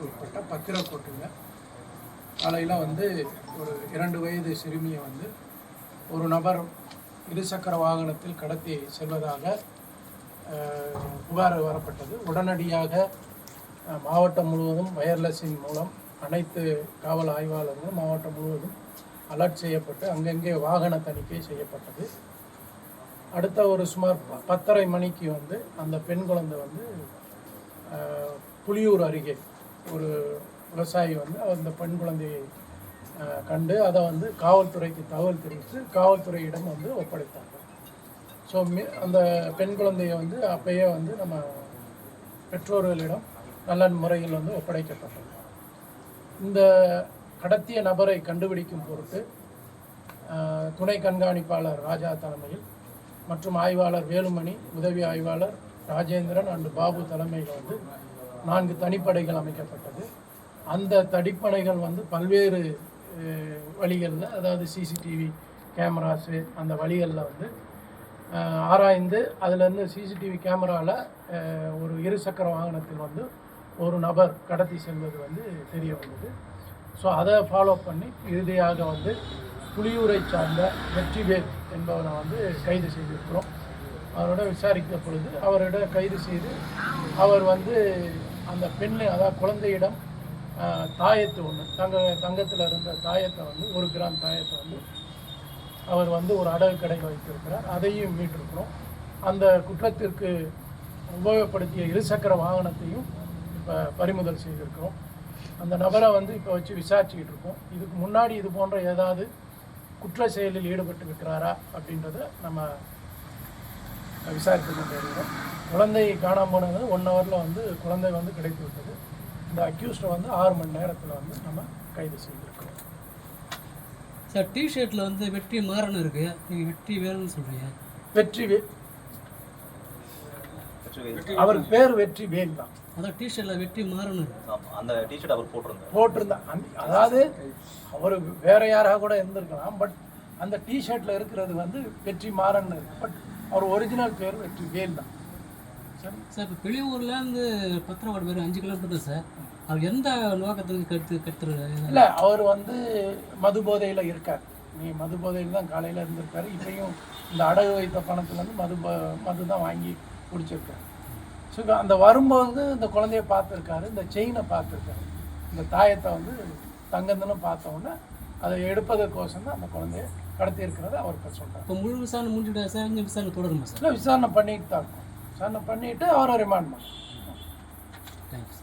உட்பட்ட பத்திரக்கோட்டுங்க காலையில் வந்து ஒரு 2 வயது சிறுமியை வந்து ஒரு நபர் இருசக்கர வாகனத்தில் கடத்தி செல்வதாக புகார் வரப்பட்டது. உடனடியாக மாவட்டம் முழுவதும் வயர்லெஸின் மூலம் அனைத்து காவல் ஆய்வாளர்களும் மாவட்டம் முழுவதும் அலர்ட் செய்யப்பட்டு அங்கங்கே வாகன தணிக்கை செய்யப்பட்டது. அடுத்த ஒரு சுமார் 10:30 மணிக்கு வந்து அந்த பெண் குழந்தை வந்து புலியூர் அருகே ஒரு விவசாயி வந்து அந்த பெண் குழந்தையை கண்டு அதை வந்து காவல்துறைக்கு தகவல் தெரிவித்து காவல்துறையிடம் வந்து ஒப்படைத்தாங்க. ஸோ அந்த பெண் குழந்தையை வந்து அப்பயே வந்து நம்ம பெற்றோர்களிடம் நல்ல முறையில் வந்து ஒப்படைக்கப்பட்டது. இந்த கடத்திய நபரை கண்டுபிடிக்கும் பொருட்டு துணை கண்காணிப்பாளர் ராஜா தலைமையில் மற்றும் ஆய்வாளர் வேலுமணி, உதவி ஆய்வாளர் ராஜேந்திரன் அண்டு பாபு தலைமையில் வந்து 4 தனிப்படைகள் அமைக்கப்பட்டது. அந்த தனிப்படைகள் வந்து பல்வேறு வழிகளில், அதாவது சிசிடிவி கேமராஸு அந்த வழிகளில் வந்து ஆராய்ந்து அதிலேருந்து சிசிடிவி கேமராவில் ஒரு இருசக்கர வாகனத்தில் வந்து ஒரு நபர் கடத்தி செல்வது வந்து தெரிய வந்தது. ஸோ அதை ஃபாலோ பண்ணி இறுதியாக வந்து புலியூரை சார்ந்த வெற்றிவேல் என்பவரை வந்து கைது செய்திருக்கிறோம். அவரோட விசாரித்த பொழுது அவரோட கைது செய்து அவர் வந்து அந்த பெண்ணு, அதாவது குழந்தையிடம் தாயத்து ஒன்று தங்கத்தில் இருந்த தாயத்தை வந்து 1 கிராம் தாயத்தை வந்து அவர் வந்து ஒரு அடகு கடையில் வைத்திருக்கிறார். அதையும் மீட்டிருக்கிறோம். அந்த குற்றத்திற்கு உபயோகப்படுத்திய இருசக்கர வாகனத்தையும் இப்போ பறிமுதல் செய்திருக்கிறோம். அந்த நபரை வந்து இப்போ வச்சு விசாரிச்சுக்கிட்டு இருக்கோம். இதுக்கு முன்னாடி இது போன்ற ஏதாவது குற்ற செயலில் ஈடுபட்டு இருக்கிறாரா அப்படின்றத நம்ம விசாரித்து கொண்டு வருகிறோம். குழந்தை காணாமல் போனது 1 ஹவரில் வந்து குழந்தை வந்து கிடைத்து விட்டது. இந்த அக்யூஸ்டை வந்து 6 மணி நேரத்தில் வந்து நம்ம கைது செய்திருக்கிறோம். சார், டிஷர்ட்டில் வந்து வெற்றி மாறன் இருக்குது, நீங்கள் வெற்றி வேல்னு சொல்கிறீங்க. அவருக்கு பேர் வெற்றி வேல் தான். அதான் டிஷர்ட்டில் வெற்றி மாறன் அந்த டிஷர்ட் அவர் போட்டிருந்தா. அதாவது அவர் வேற யாராக கூட இருந்திருக்கலாம். பட் அந்த டிஷர்ட்டில் இருக்கிறது வந்து வெற்றி மாறன் இருக்கு. பட் அவர் ஒரிஜினல் பேர் வெற்றி வேல் தான். சரி சார், இப்போ வெளியூர்லேருந்து பத்திரவாடு பேர் 5 கிலோமீட்டர் சார். அவர் எந்த நோக்கத்துக்கு கற்றுருக்காரு? இல்லை, அவர் வந்து மது போதையில் இருக்கார். மது போதையில் தான் காலையில் இருந்திருக்காரு. இப்பையும் இந்த அடகு வைத்த பணத்துலேருந்து மது தான் வாங்கி குடிச்சிருக்காரு. ஸோ அந்த வரும்போது இந்த குழந்தைய பார்த்துருக்காரு, இந்த செயினை பார்த்துருக்காரு, இந்த தாயத்தை வந்து தங்கந்துன்னு பார்த்தோன்னே அதை எடுப்பதற்கோசம் தான் அந்த குழந்தைய கடத்தி இருக்கிறத அவர் இப்போ சொல்கிறார். இப்போ முழு விசாரணை முடிஞ்சுட்டா சார்? இங்கே விசாரணை தொடருமா சார்? இல்லை, விசாரணை பண்ணிட்டு தான் இருக்கும். விசாரணை பண்ணிவிட்டு அவரை ரிமாண்ட் பண்ணுறோம். தேங்க்ஸ்.